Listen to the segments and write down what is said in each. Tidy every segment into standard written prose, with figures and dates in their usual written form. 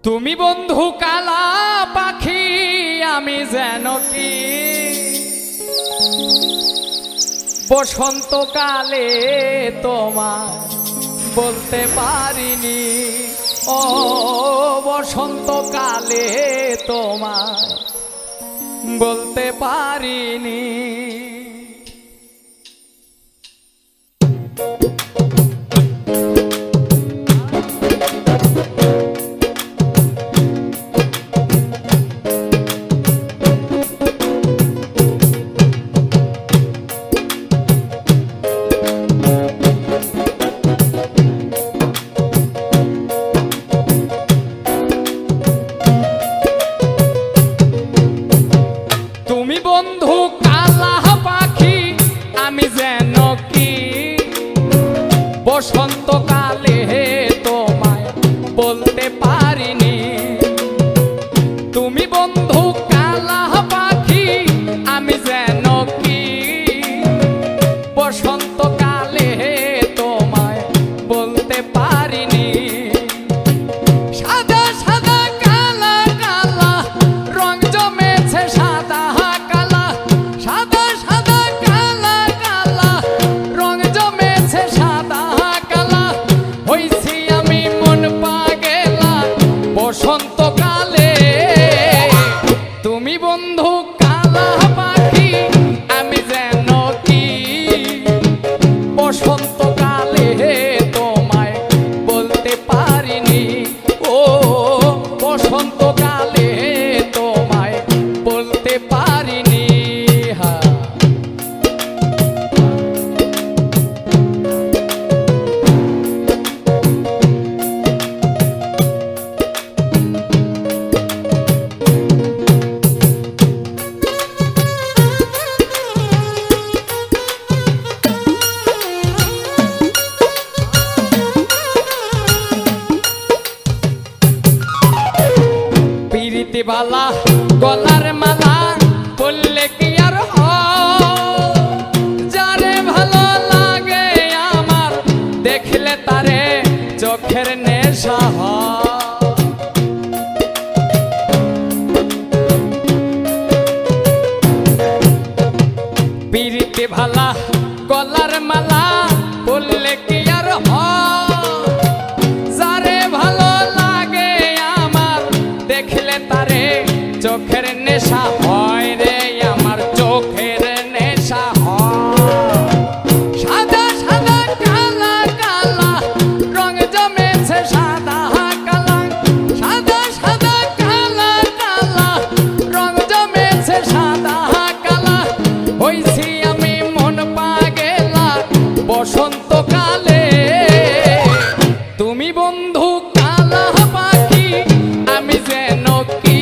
তুমি বন্ধু কালা পাখি আমি যেন কি বসন্তকালে তোমায় বলতে পারিনি। ও বসন্তকালে তোমায় বলতে পারিনি। তুমি বন্ধু কালা পাখি আমি যেন কি বসন্তকালে তোমায় বলতে পারিনি। তুমি বন্ধু কালা পাখি আমি যেন কি বসন্তকালে তোমায় বলতে পারিনি। সাদা সাদা কালা কালা রং জমেছে সাদা কালা, সাদা সাদা কালা কালা রং জমেছে সাদা কালা। হইছি আমি মন পাগেলা বসন্তকালে। তুমি বন্ধু কালা পাখি আমি যেন কি বসন্তকালে তোমায় বলতে পারিনি। ও বসন্তকালে তোমায় বলতে পারিনি। হ্যাঁ পিরিতি বালা গলার মালা বললে কি আর হয়? যারে ভালো লাগে আমার দেখলে তারে চোখের নেশা হয়। পিরিতি ভালা গলার মালা বললে কি আর হয়? যারে ভালো লাগে আমার দেখলে তারে চোখের নেশা হয় রে, আমার চোখের নেশা হয়। সাদা সাদা কালা কালা রং জমেছে সাদা কালা, সাদা সাদা কালা কালা রং জমেছে সাদা কালা। হইছি আমি মন পাগেলা বসন্তকালে। তুমি বন্ধু কালা পাখি আমি যেন কি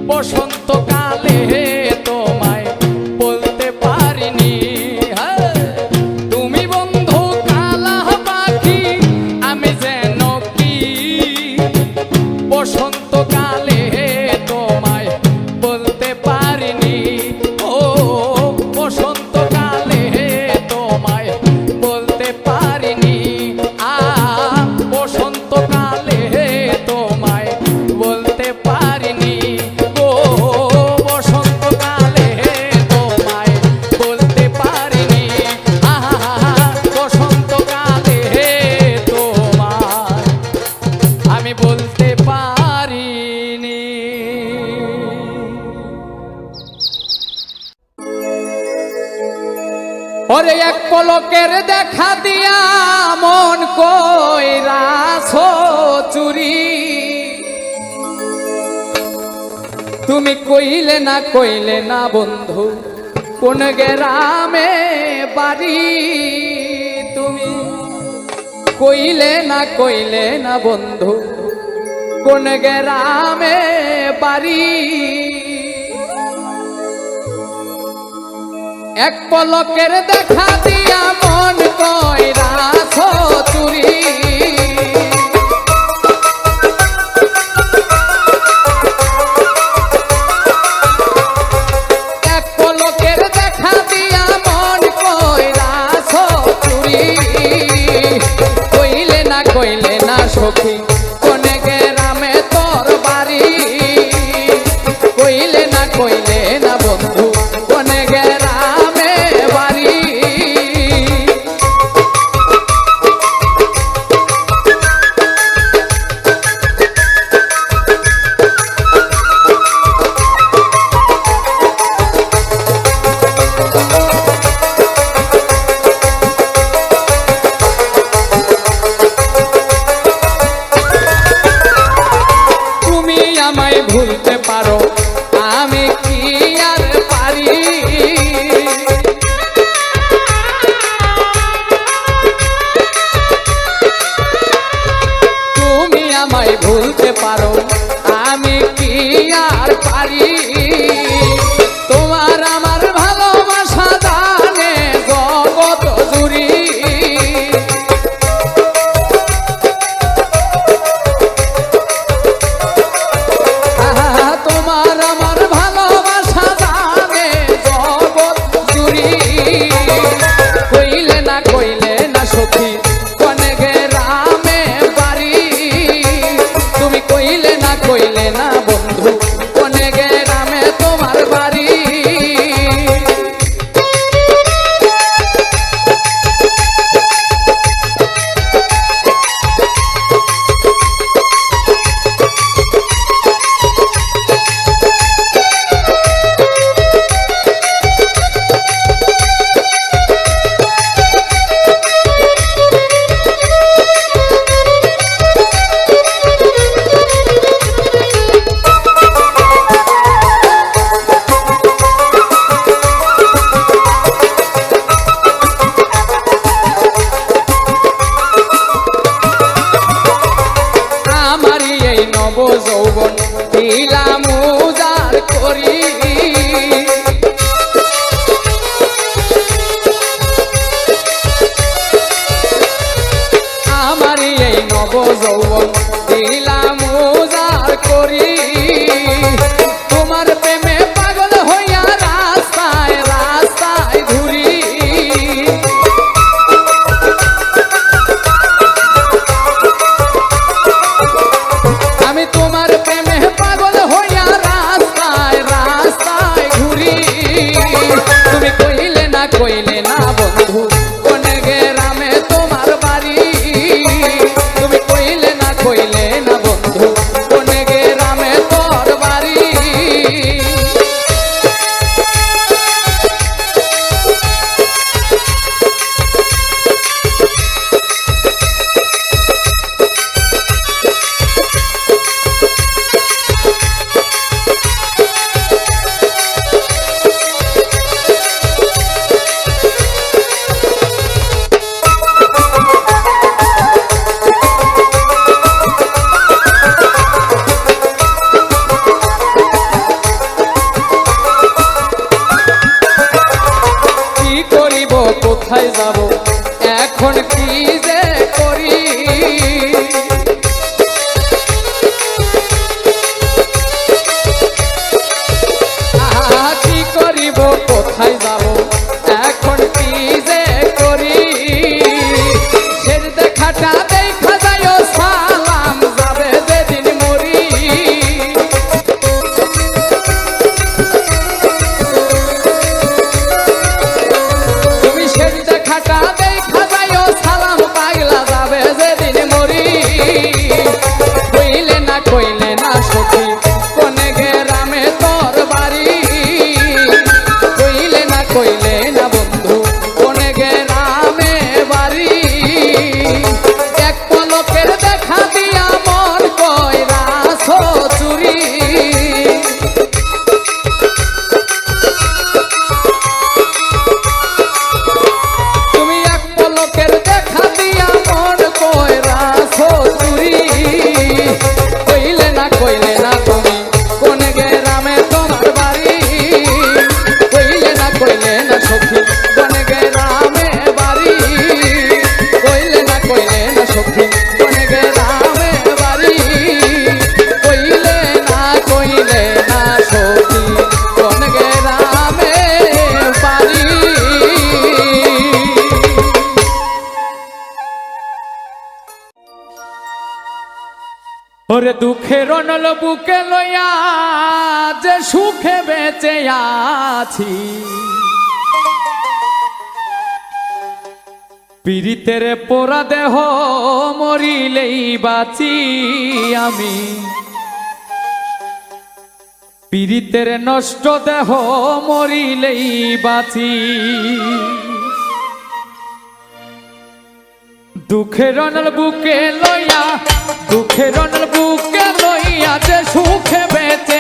বসন্তকালে তোমায় বলতে পারিনি। হ্যাঁ তুমি বন্ধু কালা পাখি আমি যেন কি বসন্তকালে তোমায় বলতে পারিনি। ও বসন্তকালে তোমায় বলতে পারিনি। বসন্তকালে তোমায় বলতে পারিনি। ও বসন্তকালে তোমায় বলতে পারিনি। বসন্তকালে তোমায় আমি বলতে পারিনি। ওরে এক পলকের দেখা দিয়া মন কইরাছো চুরি। তুমি কইলে না বন্ধু কোন গ্রামে বাড়ি। তুমি কইলে না বন্ধু কোন গ্রামে বাড়ি। এক পলকের দেখা দিয়া মন কইরাছো চুরি। এক পলকের দেখা দিয়া মন কইরাছো চুরি। কইলে না সখী কোন গ্রামে ভুলতে পারো আমি কি আর পারি। তুমি আমায় ভুলতে পারো আমি কি আর পারি। তোমার আমার ভালোবাসা জানে জগৎ জুড়ি। তোমার আমার ভালোবাসা জানে জগৎ জুড়ি। কইলে না সখী কোনে গ্রামে বাড়ি। তুমি কইলে না বন্ধু কোনে গ্রামে তোমার বাড়ি। যৌবন দিলাম উজাড় করি। আমারই এই নব যৌবন দিলাম উজাড় করি। তোমার প্রেমে পাগল হইয়া রাস্তায় রাস্তায় ঘুরি। আমি তোমার প্রেমে পাগল হইয়া রাস্তায় রাস্তায় ঘুরি। তুমি কইলে না বন্ধু কোনে গ্রামে তোমার বাড়ি। তুমি কইলে না বন্ধু কোনে গ্রামে তোর বাড়ি। কোথায় যাব এখন কি যে করি। কি করিব কোথায় যাব এখন কি যে করি। শের দেখাটা দেখা যায় সালাম যাবে যেদিন মরি। দেখা যায় সালাম পাগলা যাবে যেদিন মরি। কইলে না সখী কোনে গ্রামে তোর বাড়ি। কইলে না বন্ধু কোনে গ্রামে বাড়ি। এক পলকের দেখা দিয়া মন কইরা চুরি। কইলে না তুমি কোনে গ্রামে তোমার বাড়ি। কইলে না সখী কোনে গ্রামে বাড়ি। কইলে না সখী কোনে গ্রামে বাড়ি। কইলে না সখী কোনে গ্রামে বাড়ি। ওরে দুঃখের অনল বুকে লইয়া যে সুখে বেঁচে আছি। পীড়িতের পোড়া দেহ মরিলেই বাঁচি আমি। পীড়িতের নষ্ট দেহ মরিলেই বাঁচি। দুঃখের অনল বুকে লইয়া যে সুখে বেঁচে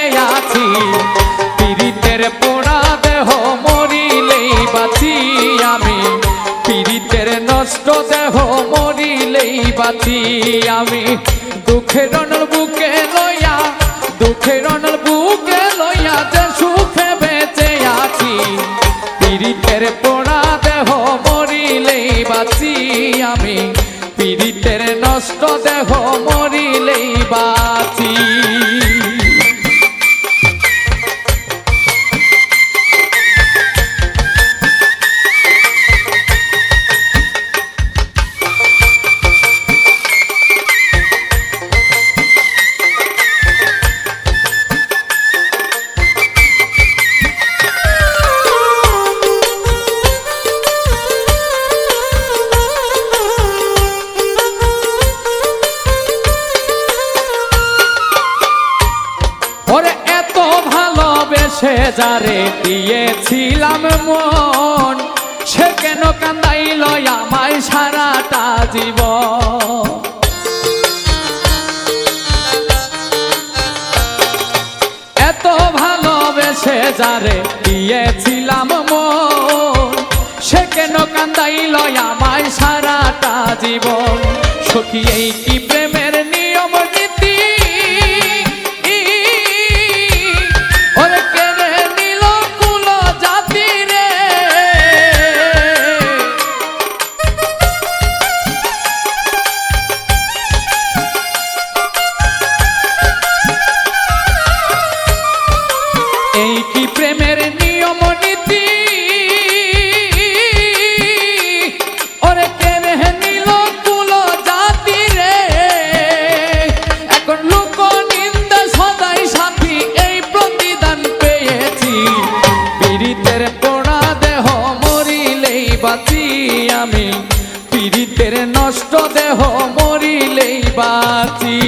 বাঁচি আমি দুঃখের রণর বুকে লইয়া, দুঃখের রণর বুকে লইয়া যে সুখে বেঁচে আছি। পীড়িতের পোড়া দেহ মরিলেই বাঁচি আমি, পীড়িতের নষ্ট দেহ মরিলেই বাঁচি। ওরে এত ভালোবেসে যারে দিয়েছিলাম মন, সে কেন কান্দাইল আমায় সারাটা জীবন। এত ভালোবেসে যারে দিয়েছিলাম মন, সে কেন কান্দাইল আমায় সারাটা জীবন। সখী এই কি প্রেমের নিয়ম নীতি, এই কি প্রেমের নিয়ম নীতি। ওরে কেড়ে নিল কুল জাতি রে, এখন লোক নিন্দা সদাই সাথী এই প্রতিদান পেয়েছি। পীড়িতের পোড়া দেহ মরিলেই বাঁচি আমি, পীড়িতের নষ্ট দেহ মরিলেই বাঁচি।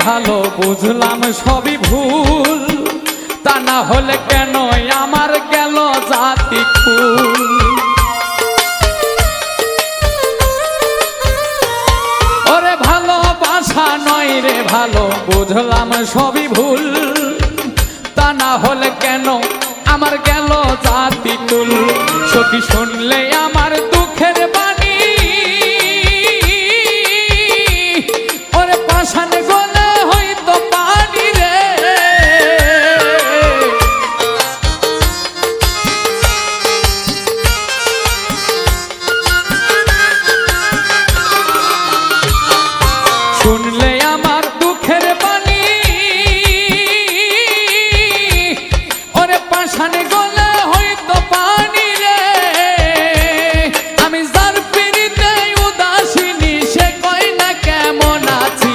ভালো বুঝলাম সবই ভুল, তা না হলে কেন আমার গেল জাতি কুল। ওরে ভালোবাসা নয় রে ভালো বুঝলাম সবই ভুল, তা না হলে কেন আমার গেল জাতি কুল। সখী শুনলে আমার দুঃখের বাণী, ওরে পাষাণে গলে হইতো পানি রে। শুনলে আমার দুঃখের বাণী, ওরে পাষাণে গলে হইতো পানি রে। আমি যার পীড়িতে উদাসিনী সে কয় না কেমন আছি,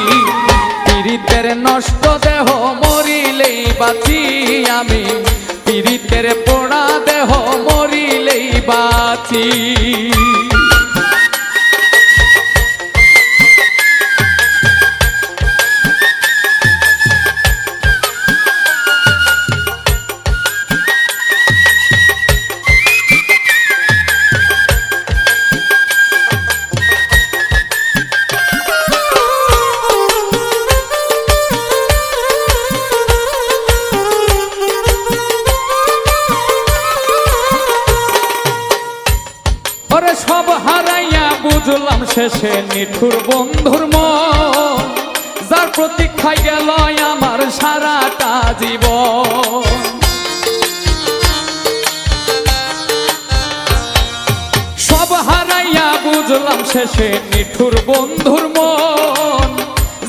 পীড়িতের নষ্ট দেহ মরিলেই বাঁচি আমি, পীড়িতের পোড়া দেহ মরিলেই বাঁচি। ওরে সব হারাইয়া বুঝলাম শেষে নিঠুর বন্ধুর মন, যার প্রতীক্ষায় গেল আমার সারাটা জীবন। সব হারাইয়া বুঝলাম শেষে নিঠুর বন্ধুর মন,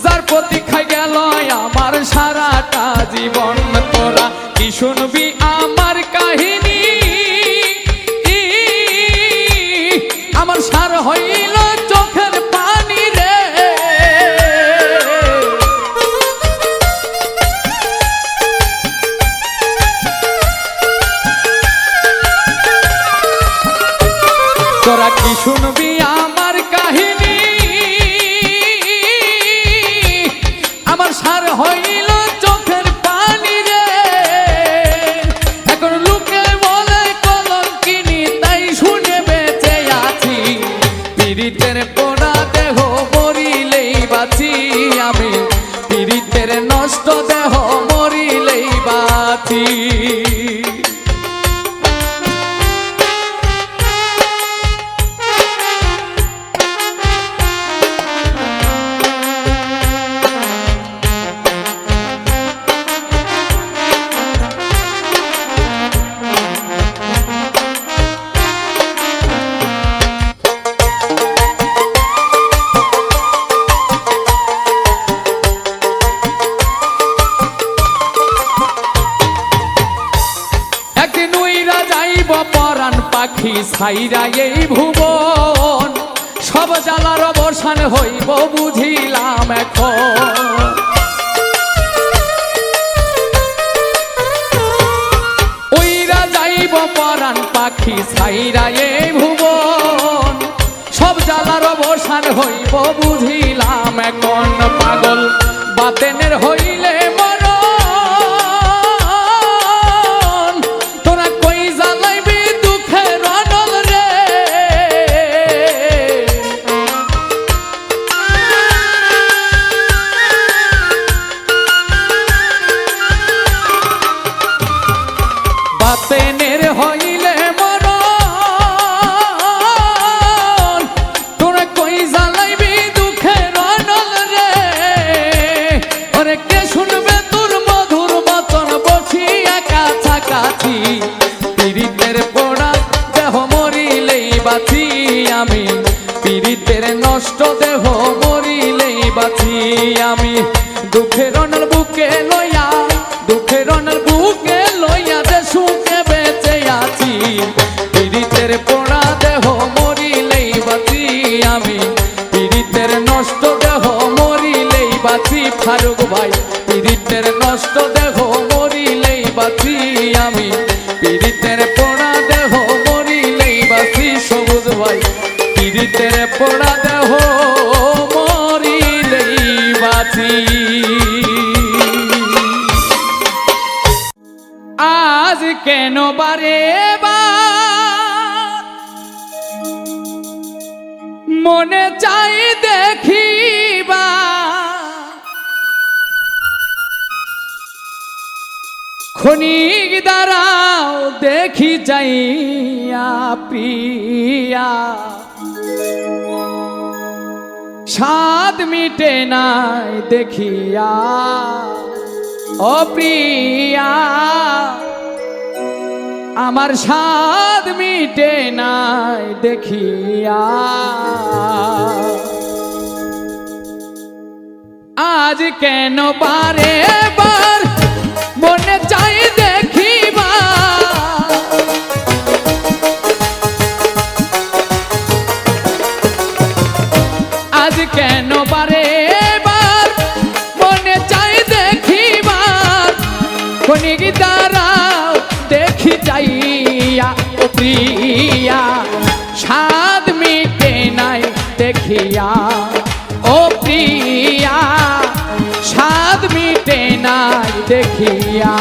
যার প্রতীক্ষায় গেল আমার সারাটা জীবন। তোরা কি শুনবি আমার কাহিনী, আমার সার হইল চোখের পানি রে। তোরা কি শুনবি আমার কাহিনী, পাখি ছাইরা এই ভুবন, সব জ্বালার অবসান হইব বুঝিলাম এখন। উইরা যাইব পরাণ পাখি ছাইরা এই ভুবন, সব জ্বালার অবসান হইব বুঝিলাম এখন। পাগল বাতেনের হইলে মরণ, তোরা কই জ্বালাইবি দুঃখের অনল রে। বাতেনের হইলে মরণ, তোরা কই জ্বালাইবি দুঃখের অনল রে। ওরে কে শুনবে তোর মধুর বচন বসিয়া কাছাকাছি, পীড়িতের পোড়া দেহ মরিলেই বাঁচি আমি, পীড়িতের নষ্ট দেহ মরিলেই বাঁচি আমি। দুঃখের অনল বুকে লইয়া, দুঃখের অনল বুকে লইয়া যে সুখে বেঁচে আছি, পীড়িতের পোড়া দেহ মরিলেই বাঁচি আমি, পীড়িতের নষ্ট দেহ মরিলেই বাঁচি। ফারুক ভাই পীড়িতের নষ্ট দেহ মরিলেই বাঁচি আমি, পীড়িতের পোড়া দেহ মরিলেই বাঁচি। সবুজ ভাই পীড়িতের পোড়া দেহ মরিলেই বাঁচি। আজ কেন বারে বার মনে চাই দেখিবা, ক্ষণিক দাঁড়াও দেখি যাইয়া প্রিয়া, স্বাদ মিটে নাই দেখিয়া ও প্রিয়া, আমার স্বাদ মিটে নাই দেখিয়া। আজ কেন বারে বার মনে চাই দেখিবা, আজ কেন বারে বার মনে চাই দেখিবার, ক্ষণিক দাঁড়াও দেখি যাইয়া ও প্রিয়া, স্বাদ মিটে নাই দেখিয়া ও প্রিয়া, স্বাদ মিটে নাই দেখিয়া।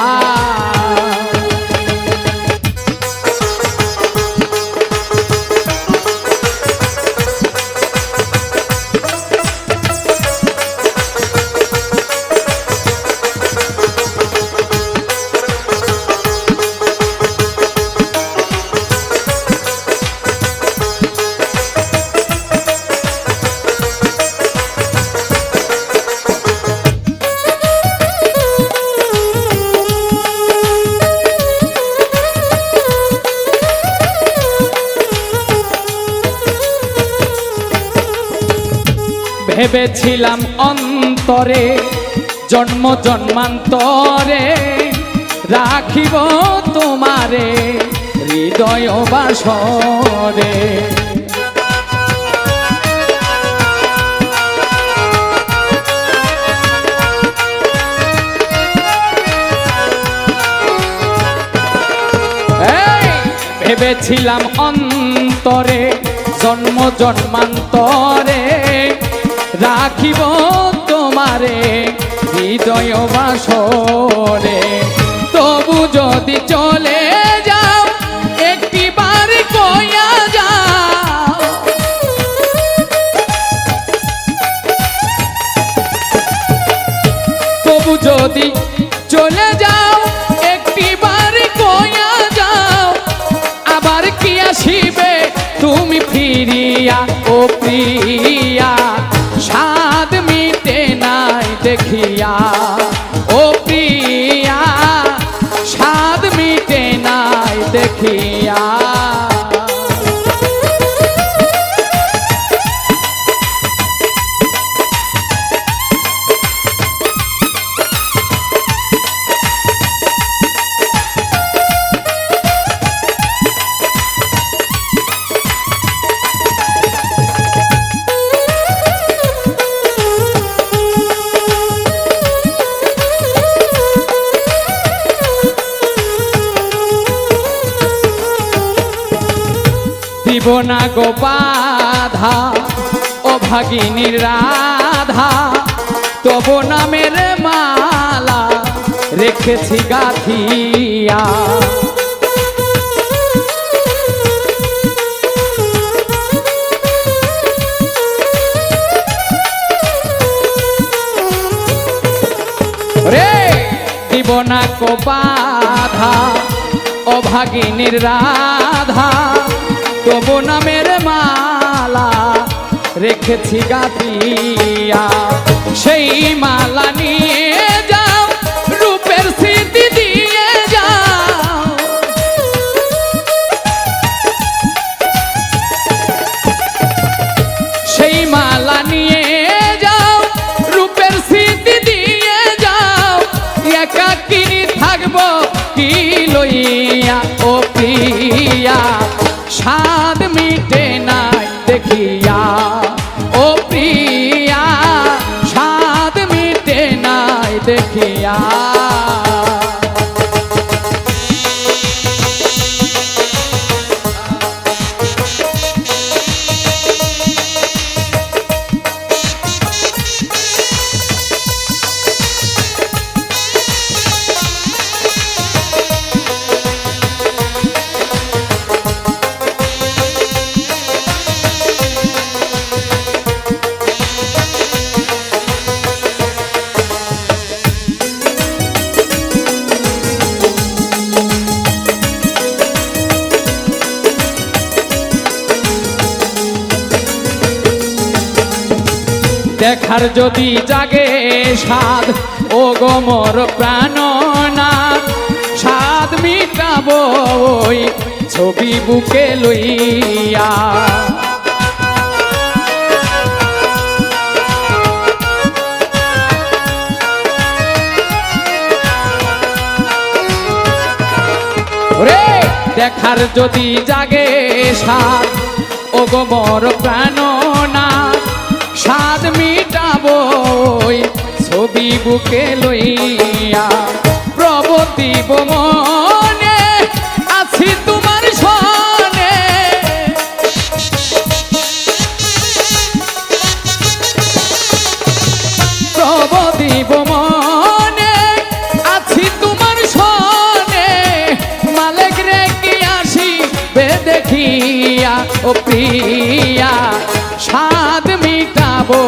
ভেবেছিলাম অন্তরে জন্ম জন্মান্তরে রাখিব তোমারে হৃদয় বাসরে। ভেবেছিলাম অন্তরে জন্ম জন্মান্তরে রাখিব তোমারে হৃদয় বাসরে। তবু যদি চলে যাও একটিবার কইয়া যাও, তবু যদি চলে যাও একটিবার কইয়া যাও, আবার কি আসিবে তুমি ফিরিয়া ও প্রিয়া, স্বাদ মিটে নাই দেখিয়া ও প্রিয়া, স্বাদ মিটে নাই দেখিয়া। না গো বাধা ও ভাগিনীর রাধা, তবু নামের মালা রেখেছি গাথিয়া। রে দিব না গো বাধা ও ভাগিনীর রাধা, তবু নামের মালা রেখেছি গাথিয়া। সেই মালা নিয়ে যাও, রূপের স্মৃতি দিয়ে যাও। সেই মালা নিয়ে যাও, রূপের স্মৃতি দিয়ে যাও। একাকিনী থাকবো কি লইয়া ও প্রিয়া, স্বাদ মিটে নাই দেখিয়া ও প্রিয়া, স্বাদ মিটে নাই দেখিয়া। দেখার যদি জাগে স্বাদ ও গো মোর প্রাণনাথ, স্বাদ মিটাবো ওই ছবি বুকে লইয়া। রে দেখার যদি জাগে স্বাদ ও গো মোর প্রাণনাথ, স্বাদ মিটাবো ওই ছবি বুকে লইয়া। প্রবতিব মনে আছি তোমার সনে, প্রবতিব মনে আছি তোমার সনে। মালিক রে কি আসিবে দেখিয়া ও প্রিয়া, স্বাদ মিটাবো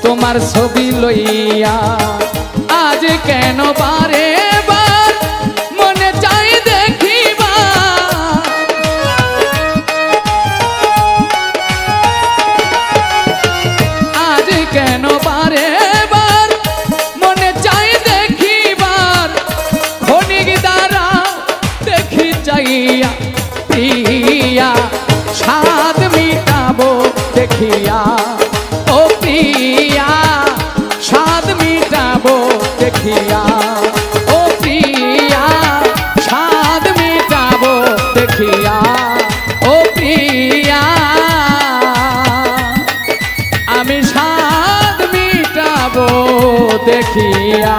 তোমার ছবি লইয়া। আজ কেন বারে বার মনে চাই দেখিবা, আজ কেন বারে বার মনে চাই দেখিবার। ক্ষণিক দ্বারা দেখি চাইয়া প্রিয়া, স্বাদ মিটাবো দেখিয়া ও প্রিয়া, স্বাদ মিটাবো দেখিয়া ও প্রিয়া, স্বাদ মিটাবো দেখিয়া ও প্রিয়া। আমি স্বাদ মিটাবো দেখিয়া।